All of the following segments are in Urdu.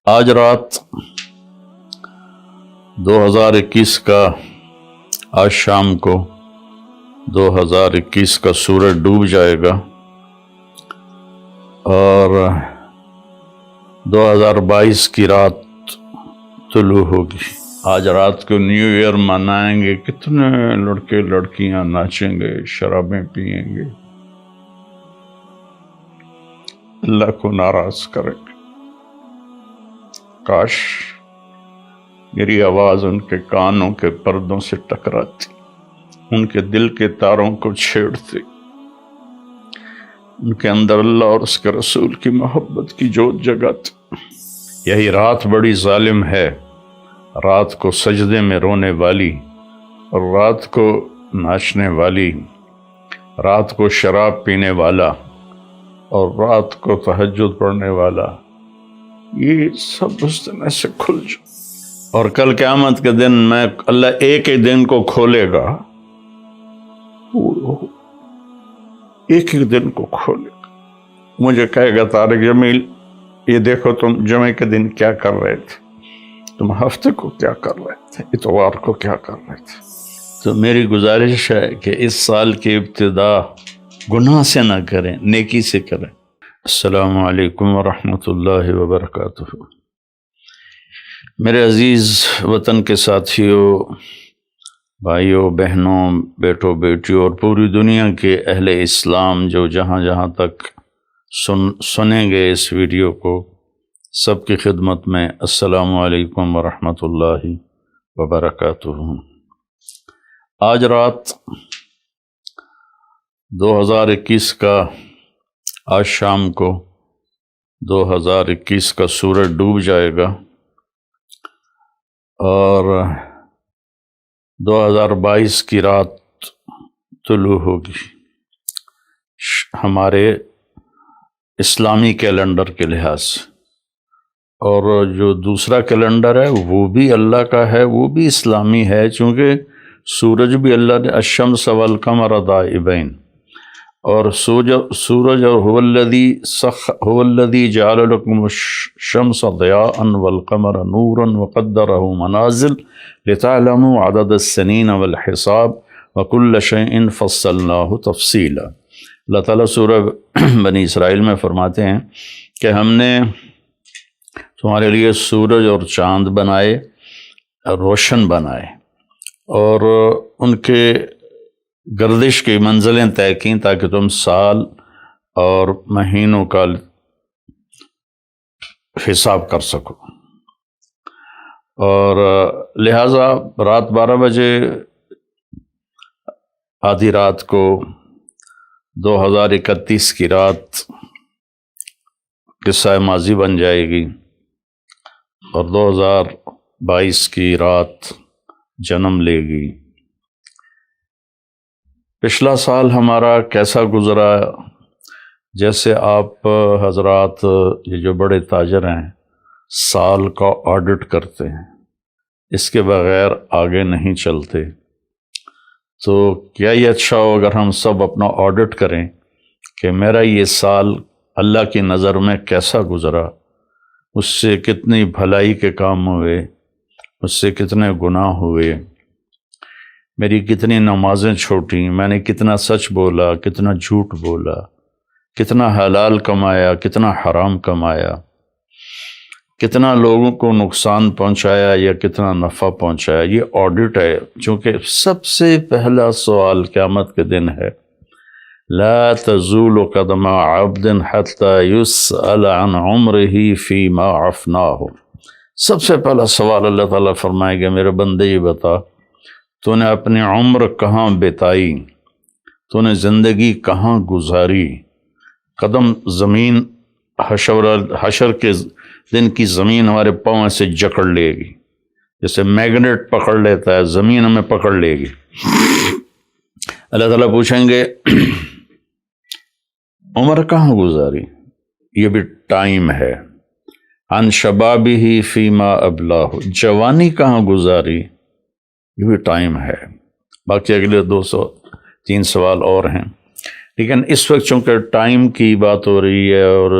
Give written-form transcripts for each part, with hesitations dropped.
آج رات 2021 کا آج شام کو 2021 کا سورج ڈوب جائے گا اور 2022 کی رات طلوع ہوگی۔ آج رات کو نیو ایئر منائیں گے، کتنے لڑکے لڑکیاں ناچیں گے، شرابیں پئیں گے، اللہ کو ناراض کریں گے۔ کاش میری آواز ان کے کانوں کے پردوں سے ٹکراتی، ان کے دل کے تاروں کو چھیڑتی، ان کے اندر اللہ اور اس کے رسول کی محبت کی جوت جگاتی۔ یہی رات بڑی ظالم ہے، رات کو سجدے میں رونے والی، اور رات کو ناچنے والی، رات کو شراب پینے والا، اور رات کو تہجد پڑھنے والا، یہ سب اس دن ایسے کھل جائے۔ اور کل قیامت کے دن میں اللہ ایک ہی دن کو کھولے گا، ایک ہی دن کو کھولے گا۔ مجھے کہے گا طارق جمیل یہ دیکھو تم جمعے کے دن کیا کر رہے تھے، تم ہفتے کو کیا کر رہے تھے، اتوار کو کیا کر رہے تھے۔ تو میری گزارش ہے کہ اس سال کی ابتدا گناہ سے نہ کریں، نیکی سے کریں۔ السلام علیکم ورحمۃ اللہ وبرکاتہ۔ میرے عزیز وطن کے ساتھیوں، بھائیوں، بہنوں، بیٹوں، بیٹیوں اور پوری دنیا کے اہل اسلام جو جہاں جہاں تک سنیں گے اس ویڈیو کو، سب کی خدمت میں السلام علیکم ورحمۃ اللہ وبرکاتہ۔ آج رات 2021 کا آج شام کو 2021 کا سورج ڈوب جائے گا اور 2022 کی رات طلوع ہوگی ہمارے اسلامی کیلنڈر کے لحاظ سے۔ اور جو دوسرا کیلنڈر ہے وہ بھی اللہ کا ہے، وہ بھی اسلامی ہے، چونکہ سورج بھی اللہ نے الشمس والقمر دائبین، اور سورج اور هو الذی جعل لکم الشمس ضیاء والقمر نورا وقدرہ منازل لتعلموا عدد السنین والحساب وکل شیء فصلناہ تفصیلا۔ اللہ تعالیٰ سورہ بنی اسرائیل میں فرماتے ہیں کہ ہم نے تمہارے لیے سورج اور چاند بنائے، روشن بنائے، اور ان کے گردش کی منزلیں طے کیں تاکہ تم سال اور مہینوں کا حساب کر سکو۔ اور لہٰذا رات 12 بجے آدھی رات کو 2031 کی رات قصہ ماضی بن جائے گی، اور 2022 کی رات جنم لے گی۔ پچھلا سال ہمارا کیسا گزرا؟ جیسے آپ حضرات یہ جو بڑے تاجر ہیں سال کا آڈٹ کرتے ہیں، اس کے بغیر آگے نہیں چلتے، تو کیا یہ اچھا ہو اگر ہم سب اپنا آڈٹ کریں کہ میرا یہ سال اللہ کی نظر میں کیسا گزرا، اس سے کتنی بھلائی کے کام ہوئے، اس سے کتنے گناہ ہوئے، میری کتنی نمازیں چھوٹیں، میں نے کتنا سچ بولا، کتنا جھوٹ بولا، کتنا حلال کمایا، کتنا حرام کمایا، کتنا لوگوں کو نقصان پہنچایا یا کتنا نفع پہنچایا۔ یہ آڈٹ ہے، چونکہ سب سے پہلا سوال قیامت کے دن ہے لا تزول قدم عبد حتى يسأل عن عمره فيما افناه۔ سب سے پہلا سوال اللہ تعالیٰ فرمائے گا میرے بندے یہ بتا تو نے اپنی عمر کہاں بتائی، تو نے زندگی کہاں گزاری۔ قدم زمین حشر کے دن کی زمین ہمارے پاؤں سے جکڑ لے گی، جیسے میگنیٹ پکڑ لیتا ہے، زمین ہمیں پکڑ لے گی۔ اللہ تعالیٰ پوچھیں گے عمر کہاں گزاری، یہ بھی ٹائم ہے۔ عن شبابہ فیما ابلاہ، جوانی کہاں گزاری، یہ بھی ٹائم ہے۔ باقی اگلے 203 سوال اور ہیں، لیکن اس وقت چونکہ ٹائم کی بات ہو رہی ہے اور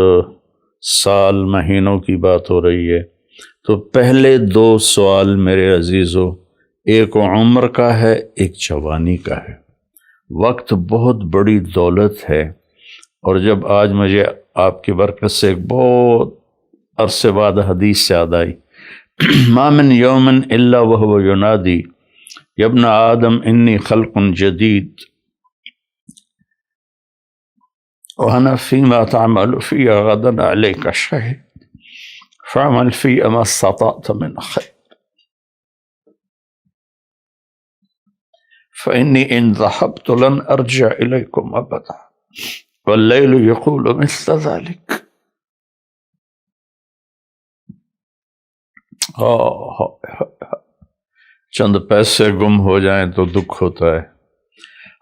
سال مہینوں کی بات ہو رہی ہے، تو پہلے دو سوال میرے عزیزو، ایک عمر کا ہے، ایک جوانی کا ہے۔ وقت بہت بڑی دولت ہے، اور جب آج مجھے آپ کی برکت سے ایک بہت عرصے بعد حدیث یاد آئی، ما من یوم الا وهو ینادی یا ابن آدم انی خلق جدید وانا فیما تعمل فی غدا علیک شہید فاعمل فی ما استطعت من خیر فإنی ان ذهبت لن ارجع الیکم ابدا واللیل یقول مثل ذلك۔ چند پیسے گم ہو جائیں تو دکھ ہوتا ہے،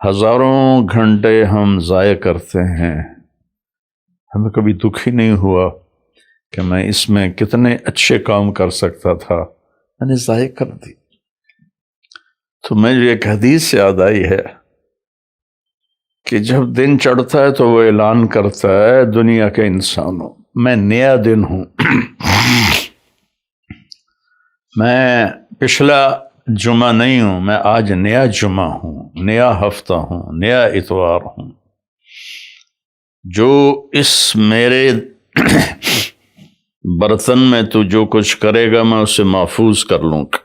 ہزاروں گھنٹے ہم ضائع کرتے ہیں، ہمیں کبھی دکھ ہی نہیں ہوا کہ میں اس میں کتنے اچھے کام کر سکتا تھا، میں نے ضائع کر دی۔ تو مجھے ایک حدیث یاد آئی ہے کہ جب دن چڑھتا ہے تو وہ اعلان کرتا ہے دنیا کے انسانوں، میں نیا دن ہوں، میں پچھلا جمعہ نہیں ہوں، میں آج نیا جمعہ ہوں، نیا ہفتہ ہوں، نیا اتوار ہوں۔ جو اس میرے برتن میں تو جو کچھ کرے گا میں اسے محفوظ کر لوں گا،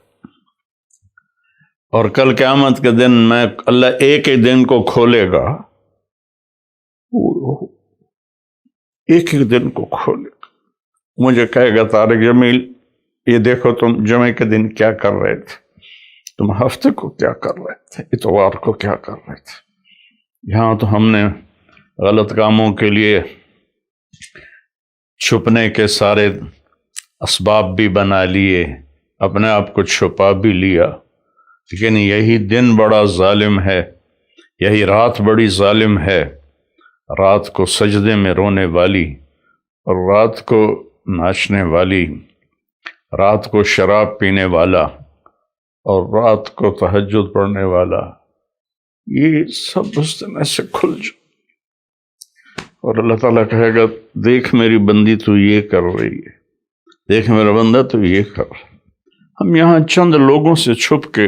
اور کل قیامت کے دن میں اللہ ایک ہی دن کو کھولے گا، ایک ہی دن کو کھولے گا، مجھے کہے گا طارق جمیل یہ دیکھو تم جمعے کے دن کیا کر رہے تھے، تم ہفتے کو کیا کر رہے تھے، اتوار کو کیا کر رہے تھے۔ یہاں تو ہم نے غلط کاموں کے لیے چھپنے کے سارے اسباب بھی بنا لیے، اپنے آپ کو چھپا بھی لیا، لیکن یہی دن بڑا ظالم ہے، یہی رات بڑی ظالم ہے، رات کو سجدے میں رونے والی، اور رات کو ناچنے والی، رات کو شراب پینے والا، اور رات کو تہجد پڑھنے والا، یہ سب اس دن ایسے کھل جائے، اور اللہ تعالیٰ کہے گا دیکھ میری بندی تو یہ کر رہی ہے، دیکھ میرا بندہ تو یہ کر رہا ہے۔ ہم یہاں چند لوگوں سے چھپ کے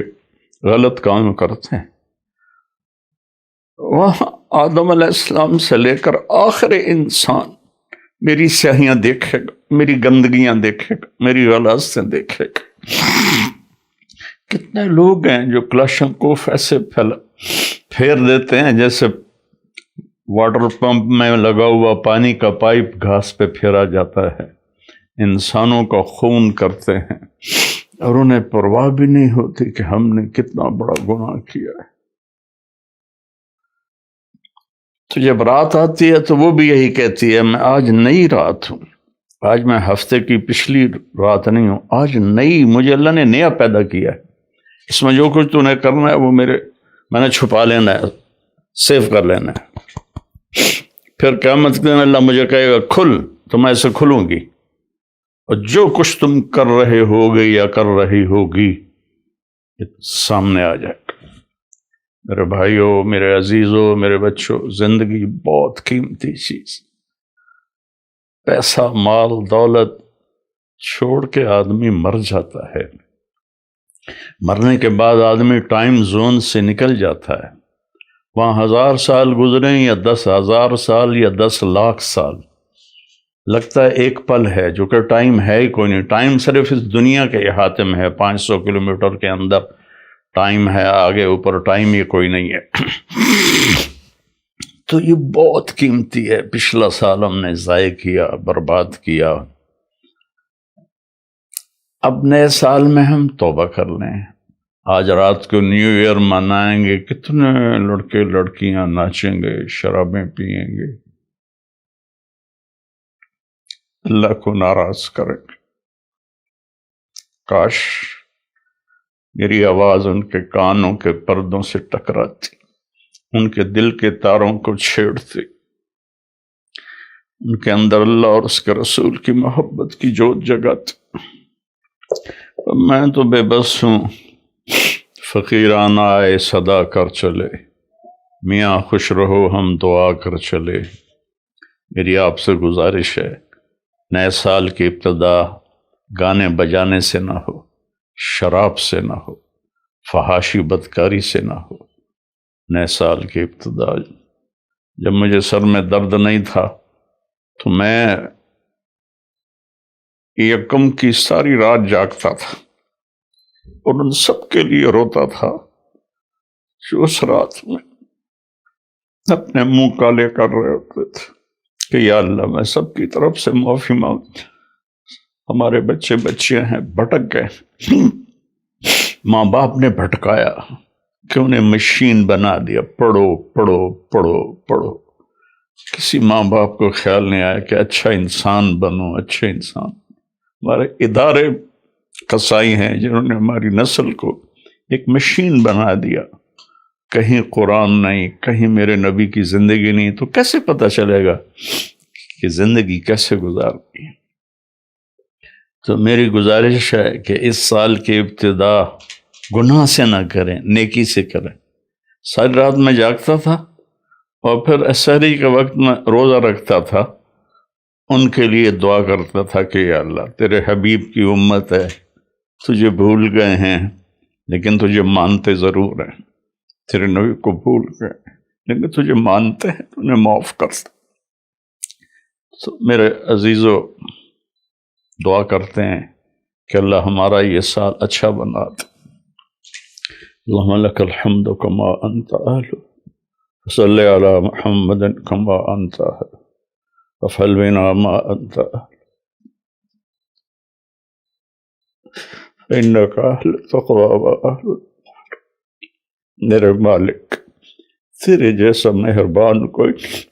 غلط کام کرتے ہیں، وہاں آدم علیہ السلام سے لے کر آخر انسان میری سیاہیاں دیکھے گا، میری گندگیاں دیکھے گا، میری غلاظتیں دیکھے گا۔ کتنے لوگ ہیں جو کلاشنکوف ایسے پھیر دیتے ہیں جیسے واٹر پمپ میں لگا ہوا پانی کا پائپ گھاس پہ پھیرا جاتا ہے، انسانوں کا خون کرتے ہیں، اور انہیں پرواہ بھی نہیں ہوتی کہ ہم نے کتنا بڑا گناہ کیا ہے۔ تو جب رات آتی ہے تو وہ بھی یہی کہتی ہے میں آج نئی رات ہوں، آج میں ہفتے کی پچھلی رات نہیں ہوں، آج نئی، مجھے اللہ نے نیا پیدا کیا ہے، اس میں جو کچھ تو نے کرنا ہے وہ میں نے چھپا لینا ہے، سیو کر لینا ہے۔ پھر قیامت کے دن اللہ مجھے کہے گا کھل، تو میں اسے کھلوں گی، اور جو کچھ تم کر رہے ہوگے یا کر رہی ہوگی سامنے آ جائے گا۔ میرے بھائیوں، میرے عزیزوں، میرے بچوں، زندگی بہت قیمتی چیز، پیسہ مال دولت چھوڑ کے آدمی مر جاتا ہے، مرنے کے بعد آدمی ٹائم زون سے نکل جاتا ہے، وہاں 1000 سال گزریں یا 10,000 سال یا 10 لاکھ سال، لگتا ہے ایک پل ہے، جو کہ ٹائم ہے ہی کوئی نہیں، ٹائم صرف اس دنیا کے احاطے میں ہے، 500 کلومیٹر کے اندر ٹائم ہے، آگے اوپر ٹائم ہی کوئی نہیں ہے۔ تو یہ بہت قیمتی ہے، پچھلا سال ہم نے ضائع کیا، برباد کیا، اب نئے سال میں ہم توبہ کر لیں۔ آج رات کو نیو ایئر منائیں گے، کتنے لڑکے لڑکیاں ناچیں گے، شرابیں پئیں گے، اللہ کو ناراض کریں گے۔ کاش میری آواز ان کے کانوں کے پردوں سے ٹکراتی، ان کے دل کے تاروں کو چھیڑتی، ان کے اندر اللہ اور اس کے رسول کی محبت کی جوت جگاتی۔ میں تو بے بس ہوں، فقیرانہ آئے صدا کر چلے، میاں خوش رہو ہم دعا کر چلے۔ میری آپ سے گزارش ہے، نئے سال کی ابتدا گانے بجانے سے نہ ہو، شراب سے نہ ہو، فحاشی بدکاری سے نہ ہو۔ نئے سال کی ابتدا جب مجھے سر میں درد نہیں تھا تو میں یکم کی ساری رات جاگتا تھا اور ان سب کے لیے روتا تھا جو اس رات میں اپنے منہ کالے کر رہے ہوتے تھے کہ یا اللہ میں سب کی طرف سے معافی مانگ، ہمارے بچے بچیاں ہیں بھٹک گئے، ماں باپ نے بھٹکایا کہ انہیں مشین بنا دیا، پڑھو پڑھو پڑھو پڑھو۔ کسی ماں باپ کو خیال نہیں آیا کہ اچھا انسان بنو، اچھے انسان۔ ہمارے ادارے قصائی ہیں جنہوں نے ہماری نسل کو ایک مشین بنا دیا، کہیں قرآن نہیں، کہیں میرے نبی کی زندگی نہیں، تو کیسے پتہ چلے گا کہ زندگی کیسے گزارنی ہے؟ تو میری گزارش ہے کہ اس سال کی ابتدا گناہ سے نہ کریں، نیکی سے کریں۔ ساری رات میں جاگتا تھا اور پھر سحری کے وقت میں روزہ رکھتا تھا، ان کے لیے دعا کرتا تھا کہ یا اللہ تیرے حبیب کی امت ہے، تجھے بھول گئے ہیں لیکن تجھے مانتے ضرور ہیں، تیرے نبی کو بھول گئے لیکن تجھے مانتے ہیں، تو انہیں معاف کر دے۔ تو میرے عزیزو دعا کرتے ہیں کہ اللہ ہمارا یہ سال اچھا بنا دے۔ اللہم لک الحمد کما انت اہل، صلی علی محمد کما انت اہل، وفعل بنا ما انت اہل، انک اہل تقوی و اہل۔ میرے مالک تیرے جیسا مہربان کوئی نہیں،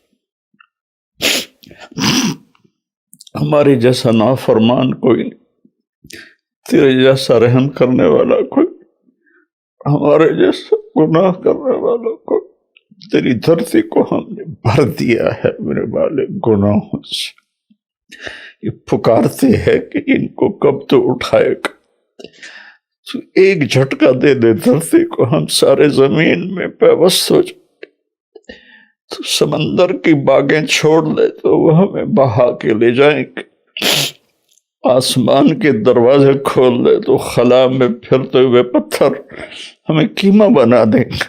ہمارے جیسا نافرمان کوئی نہیں، تیرے جیسا رحم کرنے والا کوئی، ہمارے جیسا گناہ کرنے والا کوئی۔ تیری دھرتی کو ہم نے بھر دیا ہے میرے مالک گناہوں سے، یہ پکارتے ہیں کہ ان کو کب تو اٹھائے گا۔ تو ایک جھٹکا دے دے دھرتی کو، ہم سارے زمین میں پیوست ہو جائیں۔ تو سمندر کی باغیں چھوڑ دے تو وہ ہمیں بہا کے لے جائیں گے، آسمان کے دروازے کھول دے تو خلا میں پھرتے ہوئے پتھر ہمیں کیما بنا دیں گے۔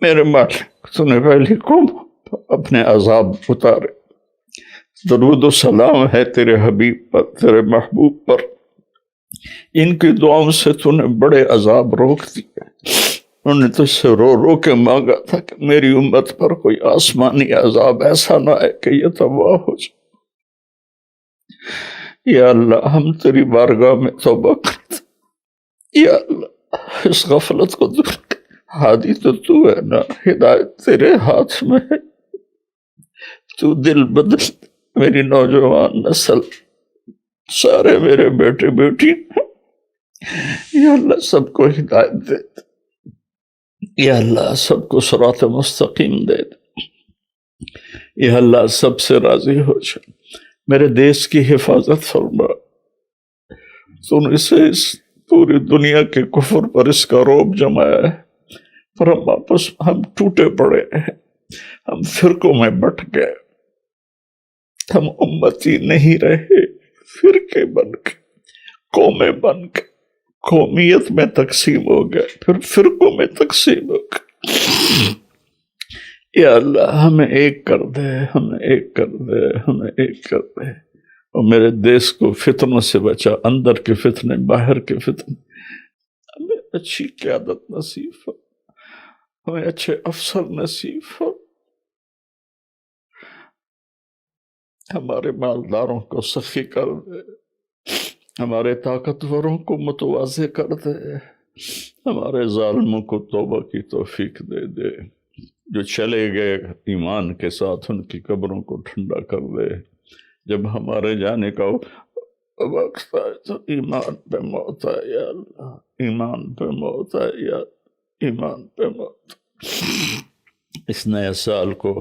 میرے مالک تو نے پہلی قوم اپنے عذاب اتارے۔ درود و سلام ہے تیرے حبیب پر، تیرے محبوب پر، ان کی دعاؤں سے تو نے بڑے عذاب روک دیے۔ انہوں نے تجھ سے رو رو کے مانگا تھا کہ میری امت پر کوئی آسمانی عذاب ایسا نہ آئے کہ یہ تباہ ہو جائے۔ یا اللہ ہم تیری بارگاہ میں توبہ کرتے، یا اللہ اس غفلت کو دور کر۔ ہادی تو تو ہے نا، ہدایت تیرے ہاتھ میں ہے، تو دل بدل میری نوجوان نسل، سارے میرے بیٹے بیٹی، یا اللہ سب کو ہدایت دے، یا اللہ سب کو صراط مستقیم دے، یا اللہ سب سے راضی ہو جائے۔ میرے دیش کی حفاظت فرما، تو نے اسے اس پوری دنیا کے کفر پر اس کا روب جمایا ہے، پر ہم واپس ہم ٹوٹے پڑے ہیں، ہم فرقوں میں بٹ گئے، ہم امتی نہیں رہے، فرقے بن کے، قومیں بن کے، قومیت میں تقسیم ہو گئے، پھر فرقوں میں تقسیم ہو گئے۔ یا اللہ ہمیں ایک کر دے، ہمیں ایک کر دے، ہمیں ایک کر دے، اور میرے دیش کو فتنوں سے بچا، اندر کے فتنے، باہر کے فتنے۔ ہمیں اچھی قیادت نصیب ہو، ہمیں اچھے افسر نصیب ہو، ہمارے مالداروں کو سخی کر دے، ہمارے طاقتوروں کو متواضع کر دے، ہمارے ظالموں کو توبہ کی توفیق دے دے، جو چلے گئے ایمان کے ساتھ ان کی قبروں کو ٹھنڈا کر دے۔ جب ہمارے جانے کا وقت آئے تو ایمان پہ موت آئے، یا اللہ ایمان پہ موت آئے، یا ایمان پہ موت۔ اس نئے سال کو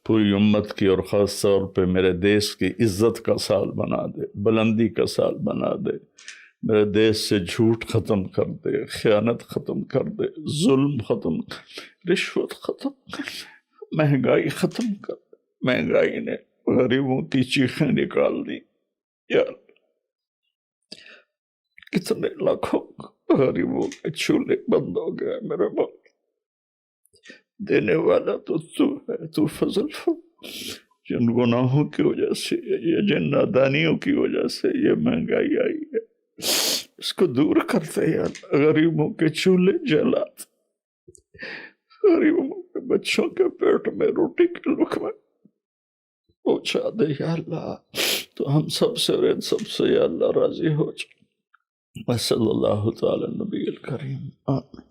پوری امت کی اور خاص طور پہ میرے دیش کی عزت کا سال بنا دے، بلندی کا سال بنا دے، میرے دیش سے جھوٹ ختم کر دے، خیانت ختم کر دے، ظلم ختم کر، رشوت ختم کر، مہنگائی ختم کر۔ مہنگائی نے غریبوں کی چیخیں نکال دی، یا کتنے لاکھوں غریبوں کے چولہے بند ہو گئے میرے باپ، دینے والا تو ہے، تو فضل جن گناہوں کی وجہ سے، یہ جن نادانیوں کی وجہ سے یہ مہنگائی آئی ہے، اس کو دور کرتے یا اللہ۔ غریبوں کے چولہے جلات، غریبوں کے بچوں کے پیٹ میں روٹی کے لقمے پہنچا دے یا اللہ۔ تو ہم سب سے اور ان سب سے یا اللہ راضی ہو جائے۔ صلی اللہ تعالی نبی الکریم، آمین۔